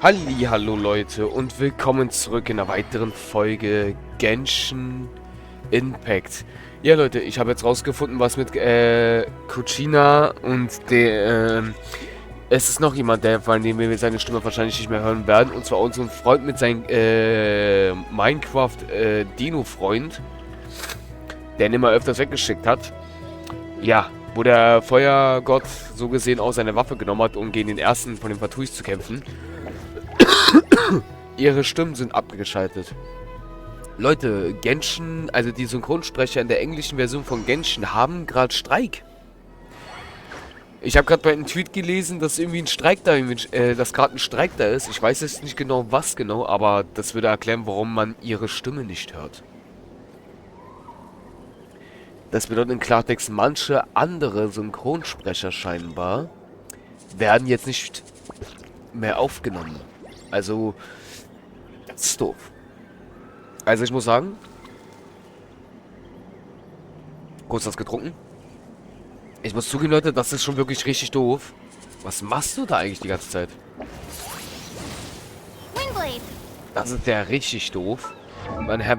Hallo Leute und willkommen zurück in einer weiteren Folge Genshin Impact. Ja Leute, ich habe jetzt rausgefunden, was mit Kuchina und der es ist noch jemand, von dem wir seine Stimme wahrscheinlich nicht mehr hören werden, und zwar unseren Freund mit seinem Minecraft Dino-Freund, der ihn immer öfters weggeschickt hat. Ja, wo der Feuergott so gesehen auch seine Waffe genommen hat, um gegen den ersten von den Patuis zu kämpfen. Ihre Stimmen sind abgeschaltet. Leute, Genshin, also die Synchronsprecher in der englischen Version von Genshin haben gerade Streik. Ich habe gerade bei einem Tweet gelesen, dass irgendwie ein Streik da, dass gerade ein Streik da ist. Ich weiß jetzt nicht genau, was genau, aber das würde erklären, warum man ihre Stimme nicht hört. Das bedeutet in Klartext, manche andere Synchronsprecher scheinbar werden jetzt nicht mehr aufgenommen. Also, das ist doof. Also ich muss sagen, kurz was getrunken. Ich muss zugeben, Leute, das ist schon wirklich richtig doof. Was machst du da eigentlich die ganze Zeit? Das ist ja richtig doof.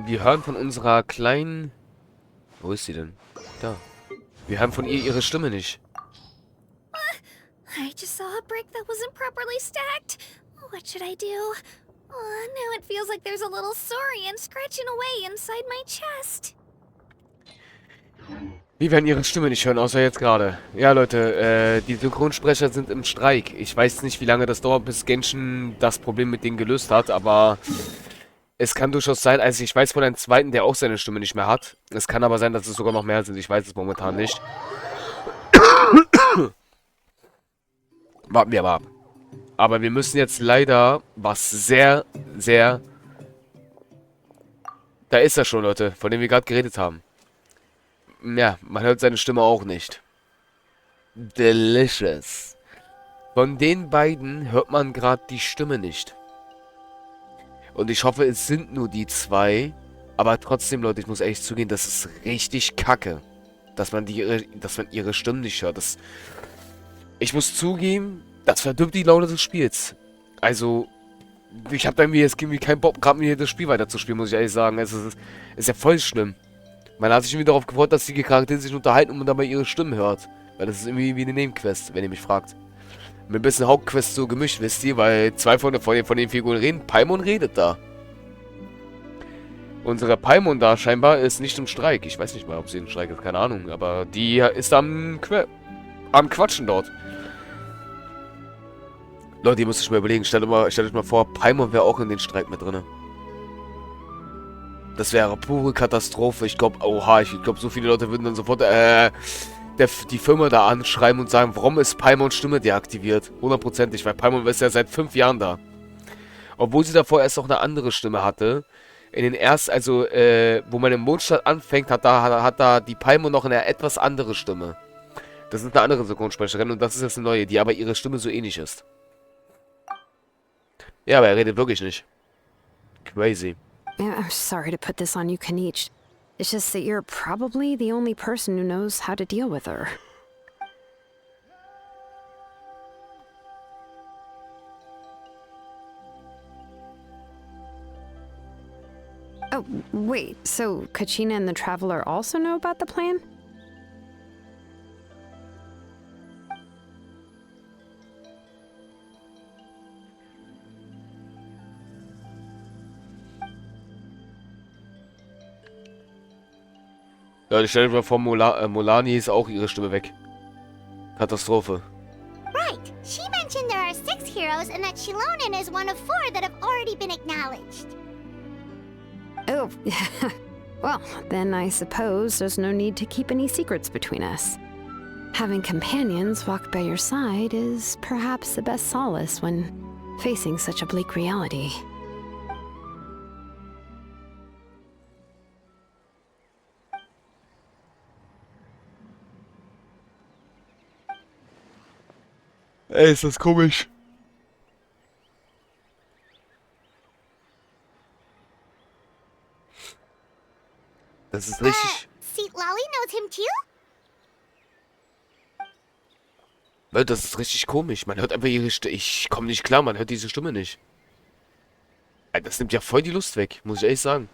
Wir hören von unserer kleinen... Wo ist sie denn? Da. Wir hören von ihr ihre Stimme nicht. I just saw a brick that wasn't properly stacked. What should I do? Now it feels like there's a little saurian scratching away inside my chest. Wir werden ihre Stimme nicht hören, außer jetzt gerade. Ja, Leute, die Synchronsprecher sind im Streik. Ich weiß nicht, wie lange das dauert, bis Genshin das Problem mit denen gelöst hat, aber es kann durchaus sein, also ich weiß von einem zweiten, der auch seine Stimme nicht mehr hat. Es kann aber sein, dass es sogar noch mehr sind. Ich weiß es momentan nicht. Warten wir aber ab. Aber wir müssen jetzt leider was sehr... Da ist er schon, Leute, von dem wir gerade geredet haben. Ja, man hört seine Stimme auch nicht. Delicious. Von den beiden hört man gerade die Stimme nicht. Und ich hoffe, es sind nur die zwei. Aber trotzdem, Leute, ich muss ehrlich zugeben, das ist richtig kacke. Dass man ihre Stimmen nicht hört. Ich muss zugeben, das verdirbt die Laune des Spiels. Also, ich habe irgendwie jetzt irgendwie keinen Bock, gerade mir das Spiel weiterzuspielen, muss ich ehrlich sagen. Es ist ja voll schlimm. Man hat sich irgendwie darauf gefreut, dass die Charaktere sich unterhalten und man dabei ihre Stimmen hört. Weil das ist irgendwie wie eine Nebenquest, wenn ihr mich fragt. Mit ein bisschen Hauptquest so gemischt, wisst ihr, weil zwei von den Figuren reden. Paimon redet da. Unsere Paimon da scheinbar ist nicht im Streik. Ich weiß nicht mal, ob sie im Streik ist, keine Ahnung. Aber die ist am Quatschen dort. Leute, ihr müsst euch mal überlegen, stellt euch mal vor, Paimon wäre auch in den Streik mit drin. Das wäre pure Katastrophe. Ich glaube, ich glaube, so viele Leute würden dann sofort die Firma da anschreiben und sagen, warum ist Paimons Stimme deaktiviert? 100%, weil Paimon ist ja seit 5 Jahren da. Obwohl sie davor erst noch eine andere Stimme hatte. Wo man im Mondstadt anfängt, hat da die Paimon noch eine etwas andere Stimme. Das ist eine andere Synchronsprecherin und das ist jetzt eine neue, die aber ihre Stimme so ähnlich ist. Ja, aber er redet wirklich nicht. Crazy. I'm sorry to put this on you, Kanich. It's just that you're probably the only person who knows how to deal with her. Oh, wait, so Kachina and the Traveler also know about the plan? Leute, stellt euch mal vor, Molani ist auch ihre Stimme weg. Katastrophe. Right. She mentioned there are 6 heroes and that Shilonen is one of 4 that have already been acknowledged. Oh, well, then I suppose there's no need to keep any secrets between us. Having companions walk by your side is perhaps the best solace when facing such a bleak reality. Ey, ist das komisch. Das ist richtig... Citlali knows him too? Leute, das ist richtig komisch. Man hört einfach ihre Stimme. Ich komme nicht klar, man hört diese Stimme nicht. Das nimmt ja voll die Lust weg, muss ich ehrlich sagen.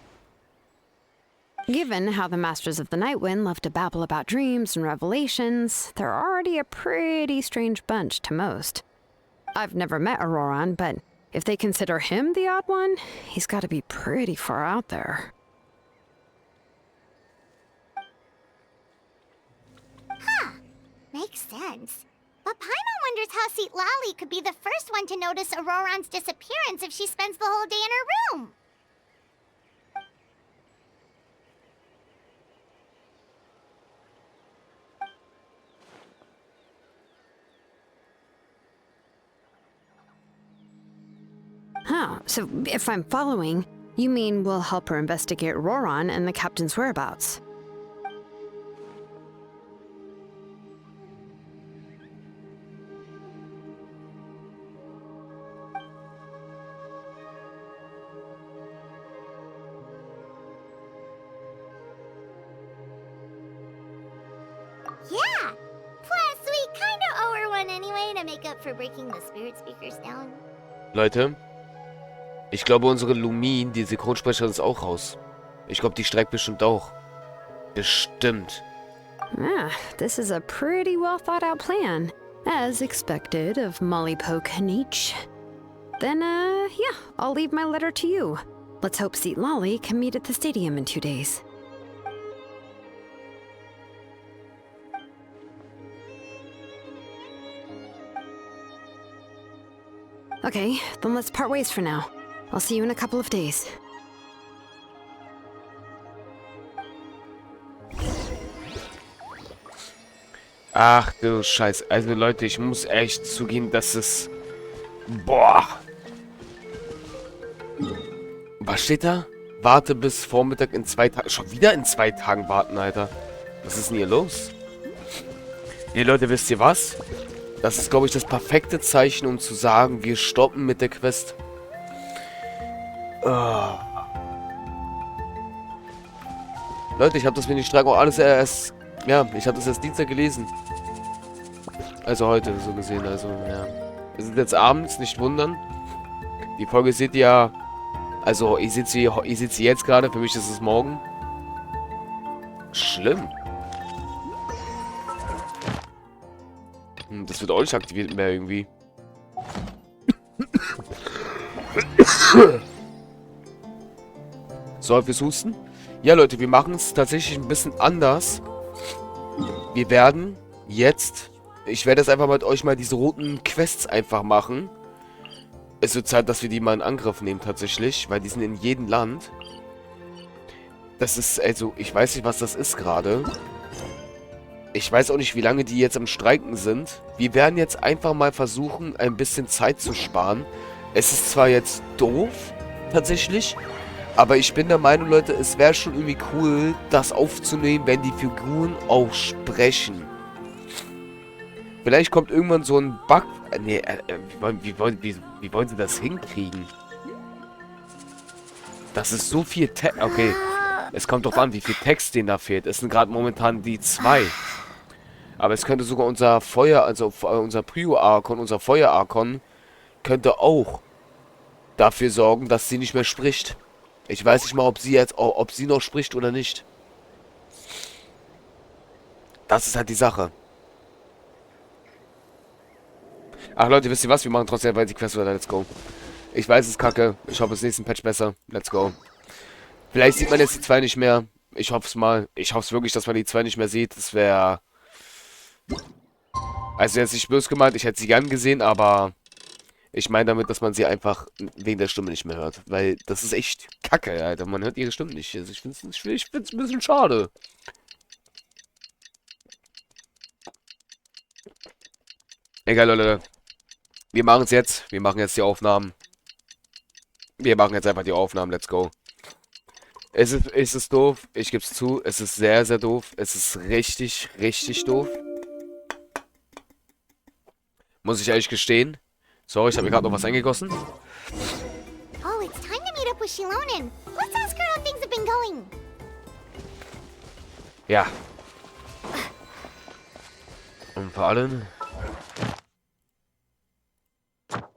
Given how the Masters of the Nightwind love to babble about dreams and revelations, they're already a pretty strange bunch to most. I've never met Auroran, but if they consider him the odd one, he's got to be pretty far out there. Makes sense. But Paimon wonders how Citlali could be the first one to notice Auroran's disappearance if she spends the whole day in her room. Huh, so if I'm following, you mean we'll help her investigate Auroran and the captain's whereabouts? Yeah! Plus, we kinda owe her one anyway to make up for breaking the spirit speakers down. Leute, ich glaube, unsere Lumin, die Synchronsprecherin, ist auch raus. Ich glaube, die streikt bestimmt auch. Bestimmt. Ah, this is a pretty well thought out plan. As expected of Molly Poke Nietzsche. Then, yeah, I'll leave my letter to you. Let's hope Citlali can meet at the stadium in 2 days. Okay, then let's part ways for now. I'll see you in a couple of days. Ach du Scheiße. Also Leute, ich muss echt zugeben, dass es... Boah. Was steht da? Warte bis Vormittag in 2 Tagen. Schon wieder in 2 Tagen warten, Alter. Was ist denn hier los? Nee, Leute, wisst ihr was? Das ist, glaube ich, das perfekte Zeichen, um zu sagen, wir stoppen mit der Quest. Oh. Leute, ich habe das, wenn ich streiche, auch alles erst... Ja, ich habe das erst Dienstag gelesen. Also heute, so gesehen, also, ja. Wir sind jetzt abends, nicht wundern. Die Folge seht ihr ja... Also, ihr seht sie jetzt gerade, für mich ist es morgen. Schlimm. Das wird auch nicht aktiviert mehr irgendwie. So, fürs Husten. Ja, Leute, wir machen es tatsächlich ein bisschen anders. Wir werden jetzt... Ich werde jetzt einfach mit euch mal diese roten Quests einfach machen. Es wird Zeit, dass wir die mal in Angriff nehmen tatsächlich, weil die sind in jedem Land. Das ist, also, ich weiß nicht, was das ist gerade. Ich weiß auch nicht, wie lange die jetzt am Streiken sind. Wir werden jetzt einfach mal versuchen, ein bisschen Zeit zu sparen. Es ist zwar jetzt doof, tatsächlich, aber ich bin der Meinung, Leute, es wäre schon irgendwie cool, das aufzunehmen, wenn die Figuren auch sprechen. Vielleicht kommt irgendwann so ein Bug... Nee, wie wollen sie das hinkriegen? Das ist so viel Text... Okay, es kommt drauf an, wie viel Text denen da fehlt. Es sind gerade momentan die 2. Aber es könnte sogar unser Feuer... Also unser Prio-Arkon, unser Feuer-Arkon... könnte auch dafür sorgen, dass sie nicht mehr spricht. Ich weiß nicht mal, ob sie noch spricht oder nicht. Das ist halt die Sache. Ach Leute, wisst ihr was? Wir machen trotzdem weiter die Quest weiter. Let's go. Ich weiß, es ist kacke. Ich hoffe, es ist nächsten Patch besser. Let's go. Vielleicht sieht man jetzt die 2 nicht mehr. Ich hoffe es mal. Ich hoffe es wirklich, dass man die 2 nicht mehr sieht. Das wäre... Also jetzt nicht böse gemeint. Ich hätte sie gern gesehen, aber... Ich meine damit, dass man sie einfach wegen der Stimme nicht mehr hört. Weil das ist echt kacke, Alter. Man hört ihre Stimme nicht. Also ich finde es ein bisschen schade. Egal, Leute. Wir machen es jetzt. Wir machen jetzt die Aufnahmen. Wir machen jetzt einfach die Aufnahmen. Let's go. Es ist doof. Ich gebe es zu. Es ist sehr, sehr doof. Es ist richtig, richtig doof. Muss ich ehrlich gestehen. Sorry, ich habe mir gerade noch was eingegossen. Oh, it's time to meet up with Shilonen. Let's ask her how things have been going. Ja. Und vor allem...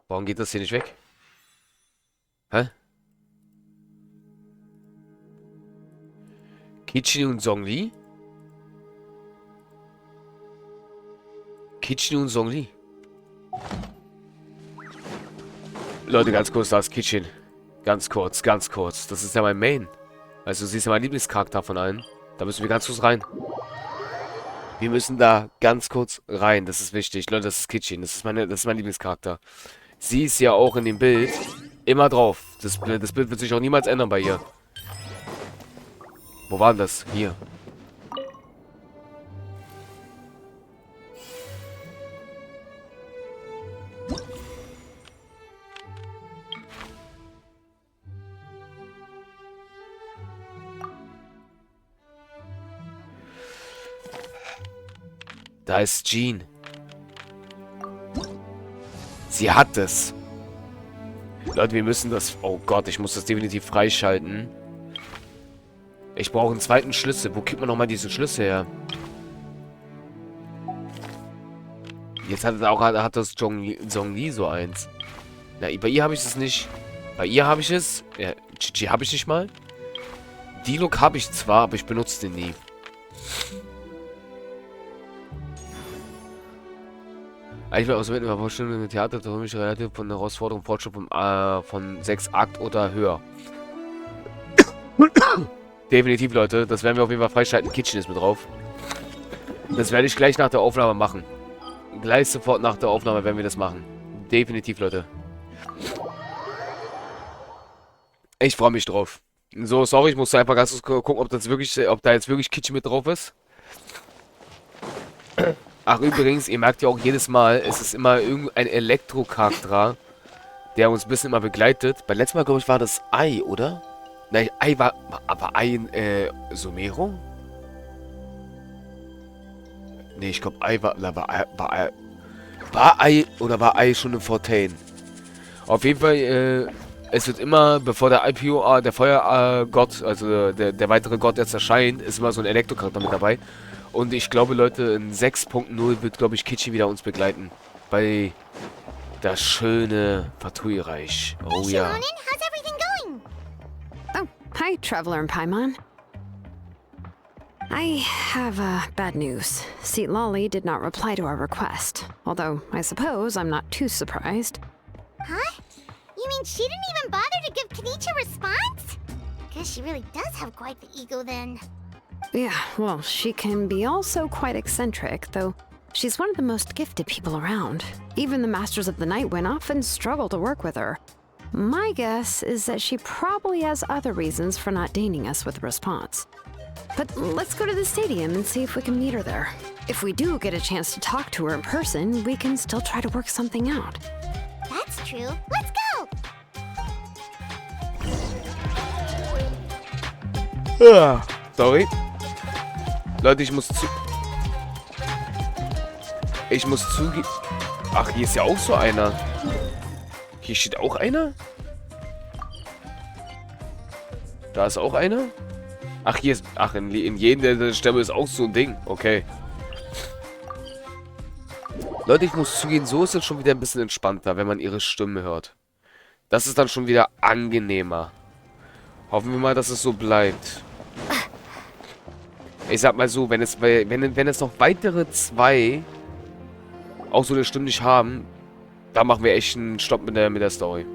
Warum geht das hier nicht weg? Hä? Kichi und Zhongli? Kichi und Zhongli. Leute, ganz kurz, da ist Kitchen. Ganz kurz, ganz kurz. Das ist ja mein Main. Also, sie ist ja mein Lieblingscharakter von allen. Da müssen wir ganz kurz rein. Wir müssen da ganz kurz rein. Das ist wichtig. Leute, das ist Kitchen. Das ist mein Lieblingscharakter. Sie ist ja auch in dem Bild immer drauf. Das Bild wird sich auch niemals ändern bei ihr. Wo war denn das? Hier. Da ist Jean. Sie hat es. Leute, wir müssen das... Oh Gott, ich muss das definitiv freischalten. Ich brauche einen zweiten Schlüssel. Wo kriegt man nochmal diesen Schlüssel her? Jetzt hat das Zhongli so eins. Na, bei ihr habe ich es nicht. Bei ihr habe ich es. Ja, Chichi habe ich nicht mal. D-Look habe ich zwar, aber ich benutze den nie. Eigentlich war außerdem immer Vorstellung im Theater der römische relativ von der Herausforderung Fortschritt von 6 Akt oder höher. Definitiv, Leute. Das werden wir auf jeden Fall freischalten. Kitchen ist mit drauf. Das werde ich gleich nach der Aufnahme machen. Gleich sofort nach der Aufnahme werden wir das machen. Definitiv, Leute. Ich freue mich drauf. So, sorry, ich musste einfach ganz kurz gucken, ob da jetzt wirklich Kitchen mit drauf ist. Ach, übrigens, ihr merkt ja auch jedes Mal, es ist immer irgendein Elektro-Charakter, der uns ein bisschen immer begleitet. Beim letzten Mal, glaube ich, war das Ei, oder? Nein, Ei war Ei in, Sumero? Nee, ich glaube, Ei war Ei, oder war Ei schon in Fontaine? Auf jeden Fall, es wird immer, bevor der IPO, der Feuergott, also der weitere Gott jetzt erscheint, ist immer so ein Elektro-Charakter mit dabei. Und ich glaube, Leute, in 6.0 wird, glaube ich, Kichi wieder uns begleiten. Bei das schöne Fatui-Reich. Oh ja. How's everything going? Oh, hi, Traveler and Paimon. I have bad news. Citlali did not reply to our request. Although, I suppose I'm not too surprised. Huh? You mean she didn't even bother to give Kenichi a response? Guess she really does have quite the ego then. Yeah, well, she can be also quite eccentric, though she's one of the most gifted people around. Even the Masters of the Night Wind often struggle to work with her. My guess is that she probably has other reasons for not deigning us with a response. But let's go to the stadium and see if we can meet her there. If we do get a chance to talk to her in person, we can still try to work something out. That's true. Let's go! Sorry. Leute, ich muss zugeben... Ach, hier ist ja auch so einer. Hier steht auch einer? Da ist auch einer? Ach, hier ist... Ach, in jedem der Stämme ist auch so ein Ding. Okay. Leute, ich muss zugeben, so ist es schon wieder ein bisschen entspannter, wenn man ihre Stimme hört. Das ist dann schon wieder angenehmer. Hoffen wir mal, dass es so bleibt. Ich sag mal so, wenn es noch weitere 2 auch so eine Stimme nicht haben, da machen wir echt einen Stopp mit der Story.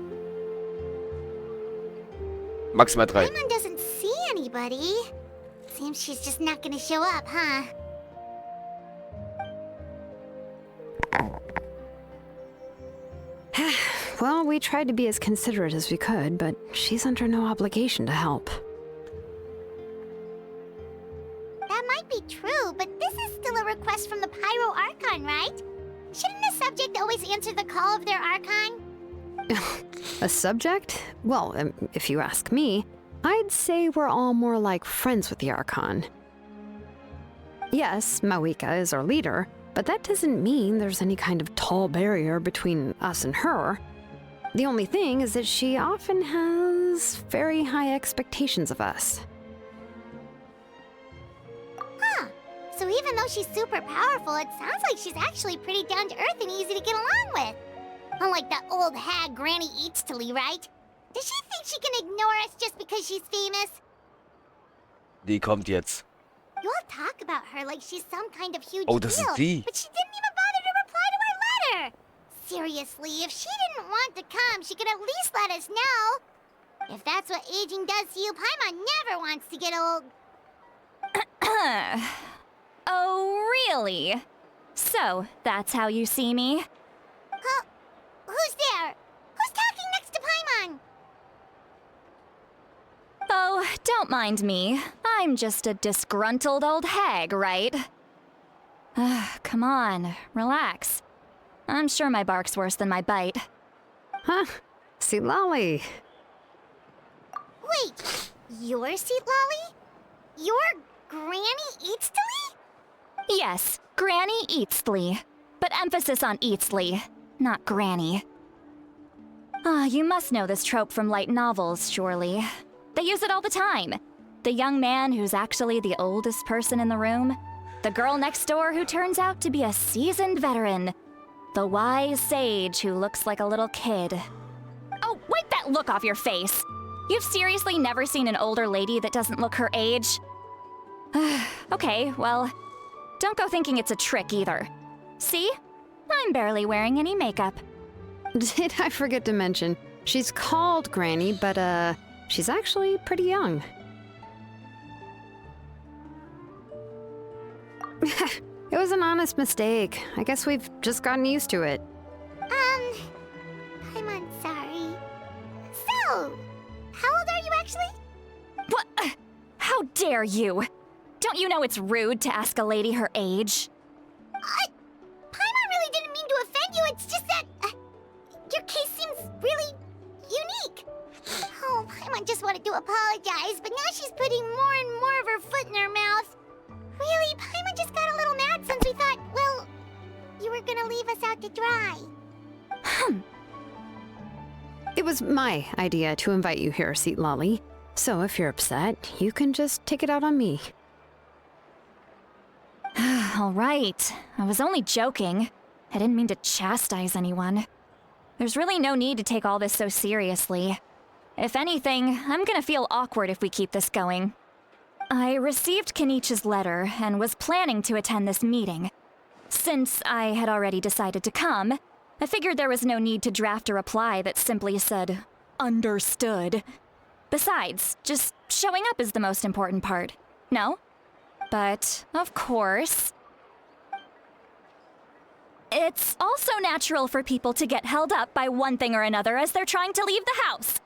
Maximal 3. Paimon doesn't see anybody. Seems she's just not gonna show up, huh? Well, we tried to be as considerate as we could, but she's under no obligation to help. That might be true, but this is still a request from the Pyro Archon, right? Shouldn't a subject always answer the call of their Archon? A subject? Well, if you ask me, I'd say we're all more like friends with the Archon. Yes, Mawika is our leader, but that doesn't mean there's any kind of tall barrier between us and her. The only thing is that she often has very high expectations of us. Huh. So even though she's super powerful, it sounds like she's actually pretty down to earth and easy to get along with. Unlike that old hag Granny Citlali, right? Does she think she can ignore us just because she's famous? Die kommt jetzt. You all talk about her like she's some kind of huge Oh, das deal, ist sie. but she didn't even bother to reply to our letter. Seriously, if she didn't want to come, she could at least let us know. If that's what aging does to you, Paimon never wants to get old. Oh, really? So, that's how you see me? Huh? Who's there? Who's talking next to Paimon? Oh, don't mind me. I'm just a disgruntled old hag, right? Come on, relax. I'm sure my bark's worse than my bite. Huh? Citlali. Wait, you're Citlali? You're Granny Eatstly? Yes, Granny Eatsley. But emphasis on Eatsley, not Granny. You must know this trope from light novels, surely. They use it all the time. The young man who's actually the oldest person in the room. The girl next door who turns out to be a seasoned veteran. The wise sage who looks like a little kid. Oh, wipe that look off your face! You've seriously never seen an older lady that doesn't look her age? Okay, well, don't go thinking it's a trick either. See? I'm barely wearing any makeup. Did I forget to mention, she's called Granny, but she's actually pretty young. It was an honest mistake. I guess we've just gotten used to it. I'm sorry. So, how old are you actually? What? How dare you? Don't you know it's rude to ask a lady her age? Paimon really didn't mean to offend you, it's just that your case seems really unique. Oh, Paimon just wanted to apologize, but now she's putting more and more of her foot in her mouth. Really, Paimon just got a little mad since we thought, well, you were gonna leave us out to dry. It was my idea to invite you here, Citlali. So if you're upset, you can just take it out on me. All right. I was only joking. I didn't mean to chastise anyone. There's really no need to take all this so seriously. If anything, I'm gonna feel awkward if we keep this going. I received Kenichi's letter and was planning to attend this meeting. Since I had already decided to come, I figured there was no need to draft a reply that simply said, "Understood." Besides, just showing up is the most important part. No? But, of course, it's also natural for people to get held up by one thing or another as they're trying to leave the house.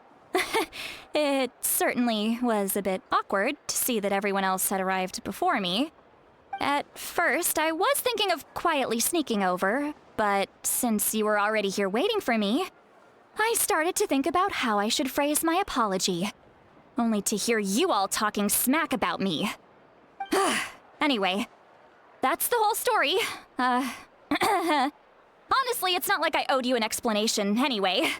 It certainly was a bit awkward to see that everyone else had arrived before me. At first, I was thinking of quietly sneaking over, but since you were already here waiting for me, I started to think about how I should phrase my apology. Only to hear you all talking smack about me. Anyway, that's the whole story. Honestly, it's not like I owed you an explanation anyway.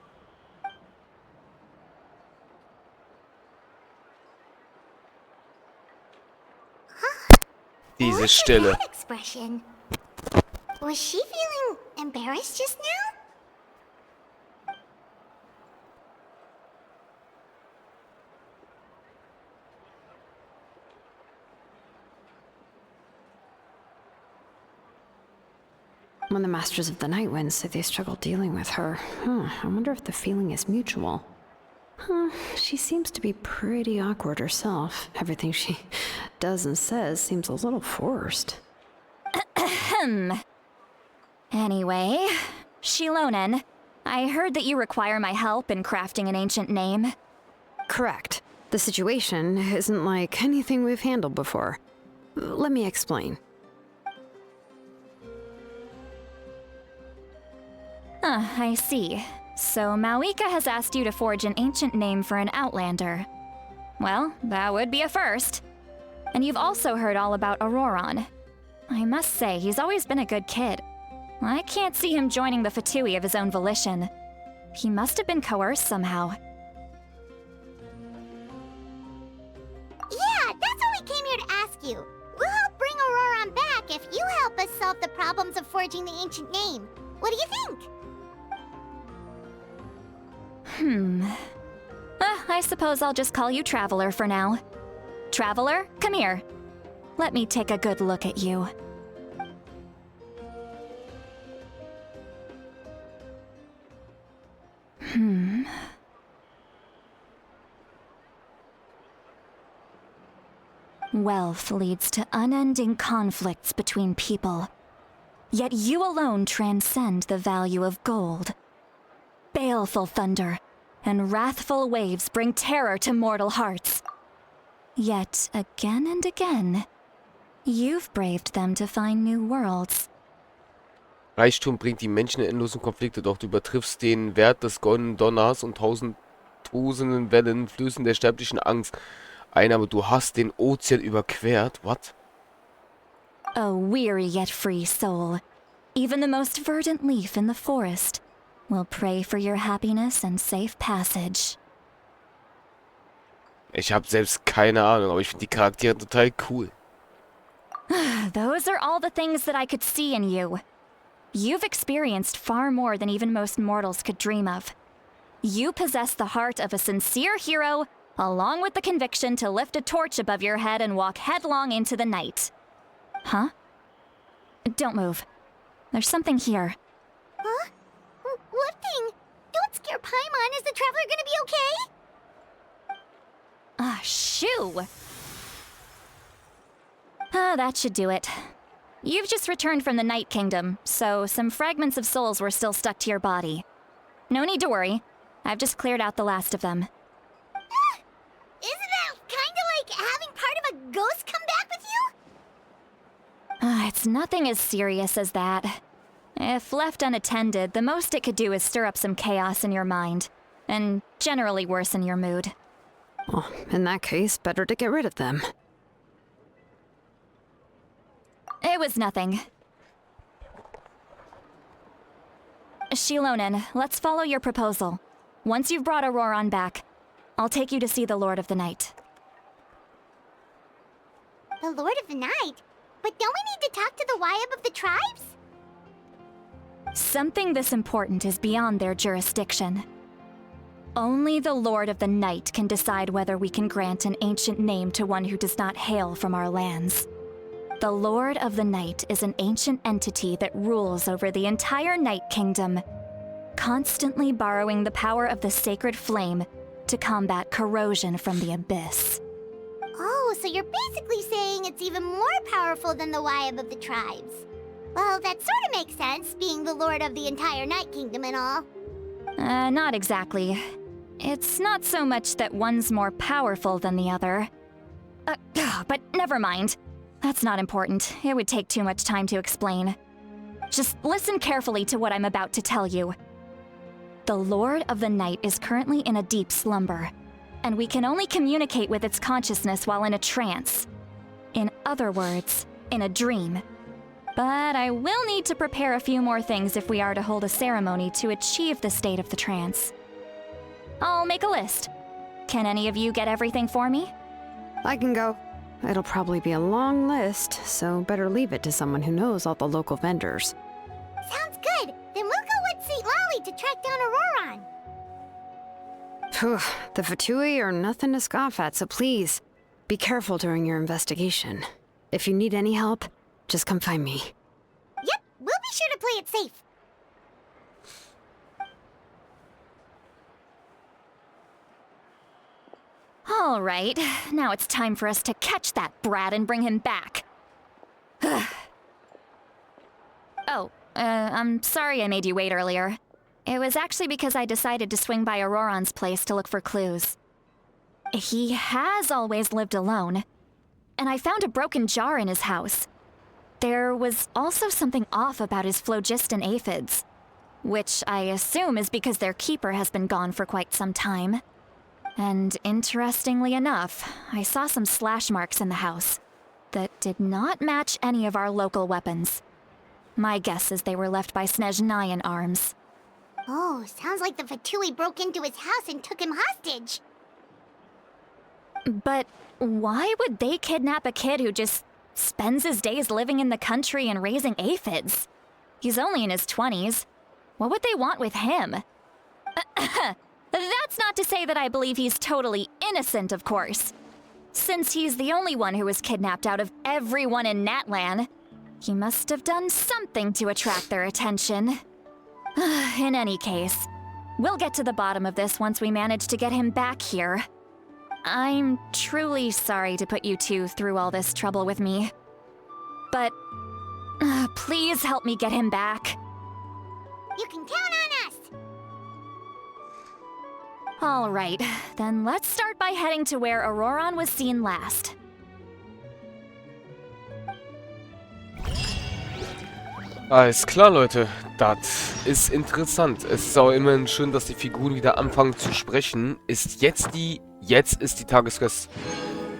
Diese What's Stille. that expression? Was she feeling embarrassed just now? When the Masters of the Night Wind say they struggle dealing with her, I wonder if the feeling is mutual. She seems to be pretty awkward herself. Everything she does and says seems a little forced. Anyway, Shilonen, I heard that you require my help in crafting an ancient name. Correct. The situation isn't like anything we've handled before. Let me explain. I see. So Mawika has asked you to forge an ancient name for an outlander. Well, that would be a first. And you've also heard all about Auroron. I must say, he's always been a good kid. I can't see him joining the Fatui of his own volition. He must have been coerced somehow. Yeah, that's what we came here to ask you. We'll help bring Auroron back if you help us solve the problems of forging the ancient name. What do you think? I suppose I'll just call you Traveler for now. Traveler, come here. Let me take a good look at you. Wealth leads to unending conflicts between people. Yet you alone transcend the value of gold. Baleful thunder and wrathful waves bring terror to mortal hearts. Yet again and again, you've braved them to find new worlds. Reichtum bringt die Menschen in endlosen Konflikte, doch du übertriffst den Wert des goldenen Donners und tosenden Wellen, Flößen der sterblichen Angst ein, aber du hast den Ozean überquert. What? A weary yet free soul. Even the most verdant leaf in the forest will pray for your happiness and safe passage. Ich habe selbst keine Ahnung, aber ich finde die Charaktere total cool. Those are all the things that I could see in you. You've experienced far more than even most mortals could dream of. You possess the heart of a sincere hero, along with the conviction to lift a torch above your head and walk headlong into the night. Huh? Don't move. There's something here. Huh? What thing? Don't scare Paimon. Is the traveler gonna be okay? Ah, shoo! That should do it. You've just returned from the Night Kingdom, so some fragments of souls were still stuck to your body. No need to worry. I've just cleared out the last of them. Isn't that kinda like having part of a ghost come back with you? It's nothing as serious as that. If left unattended, the most it could do is stir up some chaos in your mind, and generally worsen your mood. Well, in that case, better to get rid of them. It was nothing. Shilonen, let's follow your proposal. Once you've brought Auroran back, I'll take you to see the Lord of the Night. The Lord of the Night? But don't we need to talk to the Wyab of the tribes? Something this important is beyond their jurisdiction. Only the Lord of the Night can decide whether we can grant an ancient name to one who does not hail from our lands. The Lord of the Night is an ancient entity that rules over the entire Night Kingdom, constantly borrowing the power of the sacred flame to combat corrosion from the abyss. Oh, so you're basically saying it's even more powerful than the Wyab of the tribes. Well, that sort of makes sense, being the lord of the entire Night Kingdom and all. Not exactly. It's not so much that one's more powerful than the other. But never mind. That's not important. It would take too much time to explain. Just listen carefully to what I'm about to tell you. The Lord of the Night is currently in a deep slumber, and we can only communicate with its consciousness while in a trance. In other words, in a dream. But I will need to prepare a few more things if we are to hold a ceremony to achieve the state of the trance. I'll make a list. Can any of you get everything for me? I can go. It'll probably be a long list, so better leave it to someone who knows all the local vendors. Sounds good. Then we'll go with Citlali to track down Auroran. Phew, the Fatui are nothing to scoff at, so please, be careful during your investigation. If you need any help, just come find me. Yep, we'll be sure to play it safe. All right, now it's time for us to catch that brat and bring him back. I'm sorry I made you wait earlier. It was actually because I decided to swing by Auroran's place to look for clues. He has always lived alone, and I found a broken jar in his house. There was also something off about his phlogiston aphids, which I assume is because their keeper has been gone for quite some time. And interestingly enough, I saw some slash marks in the house that did not match any of our local weapons. My guess is they were left by Snezhnayan arms. Oh, sounds like the Fatui broke into his house and took him hostage. But why would they kidnap a kid who just spends his days living in the country and raising aphids? He's only in his 20s. What would they want with him? That's not to say that I believe he's totally innocent, of course. Since he's the only one who was kidnapped out of everyone in Natlan, he must have done something to attract their attention. In any case, we'll get to the bottom of this once we manage to get him back here. I'm truly sorry to put you two through all this trouble with me. But please help me get him back. You can count on us! All right, then let's start by heading to where Auroron was seen last. Alles klar, Leute. Das ist interessant. Es ist auch immerhin schön, dass die Figuren wieder anfangen zu sprechen. Jetzt ist die Tagesquest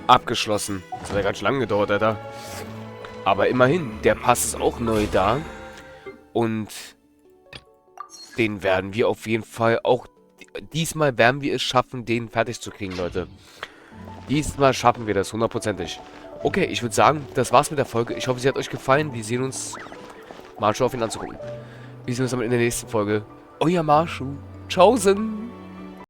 abgeschlossen. Das hat ja ganz schön lange gedauert, Alter. Aber immerhin, der Pass ist auch neu da. Und den werden wir auf jeden Fall auch... Diesmal werden wir es schaffen, den fertig zu kriegen, Leute. Diesmal schaffen wir das, hundertprozentig. Okay, ich würde sagen, das war's mit der Folge. Ich hoffe, sie hat euch gefallen. Wir sehen uns... Masho auf ihn anzugucken. Wir sehen uns dann in der nächsten Folge. Euer Masho. Tschaußen.